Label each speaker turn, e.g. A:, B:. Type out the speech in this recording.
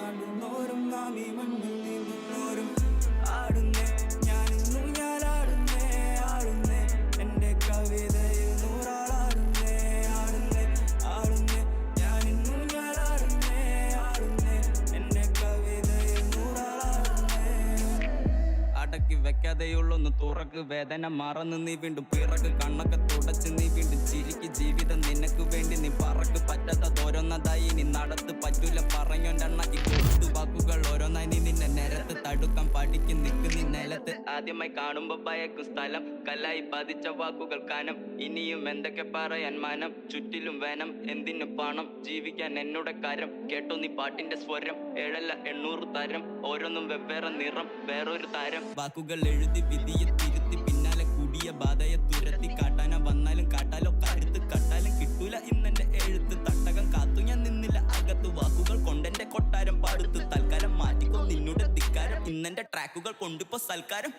A: താണ്ടുന്നോരും നാം ഈ മണ്ണിൽ നീന്തുന്നോരും ആടുന്നേ ഞാനിന്നു ഞാനാടുന്നേ ആടുന്നേ എൻ്റെ കവിതയിൽ നൂറാളാടുന്നേ ആടുന്നേ ആടുന്നേ ഞാനിന്നു ഞാനാടുന്നേ ആടുന്നേ എൻ്റെ കവിതയിൽ നൂറാളാടുന്നേ അടക്കി വെക്കാതെയുള്ളൊന്ന് തുറക്ക് വേദന മറന്ന് നീ വീണ്ടും പിറക്ക് കണ്ണൊക്കെ തുടച്ച് നീ വീണ്ടും ചിരിക്ക് ജീവിതം നിനക്ക് വേണ്ടി നീ പറക്ക് പറ്റാത്തതോരോന്നതായി നീ നടത്ത് പറ്റൂല പറഞ്ഞോണ്ടണ്ണാക്കി കൊടുത്തു വാക്കുകൾ ഓരോന്നായി നീ നിന്നെ നിരത്ത് തടുക്കാൻ പഠിക്കും നിക്ക് നീ നിലത്ത് ആദ്യമായി കാണുമ്പോ ഭയക്കും സ്ഥലം കല്ലായി പതിച്ച വാക്കുകൾ കനം ഇനിയും എന്തൊക്കെ പറയാൻ മാനം ചുറ്റിലും വേനം എന്തിനു പണം ജീവിക്കാൻ എന്നോട് കരം കേട്ടോ നീ പാട്ടിന്റെ സ്വരം 700 തരം ഓരോന്നും വെവ്വേറെ നിറം വേറൊരു താരം വാക്കുകൾ എഴുതി വിധിയെ തിരുത്തി പിന്നാലെ കൂടിയ ബാധയെ തുരത്തി കാട്ടാന വന്നാലും കാട്ടാലോ കരുത്ത് കട്ടാലും കിട്ടൂല ഇന്നെന്റെ എഴുത്ത് തട്ടകം കാത്തു ഞാൻ നിന്നില്ല അകത്ത് വാക്കുകൾ കൊണ്ടെന്റെ കൊട്ടാരം പാടുത്ത് തൽക്കാലം മാറ്റിക്കോ നിന്നോട് ധിക്കാരം ഇന്നെന്റെ ട്രാക്കുകൾ കൊണ്ടിപ്പോ സൽക്കാരം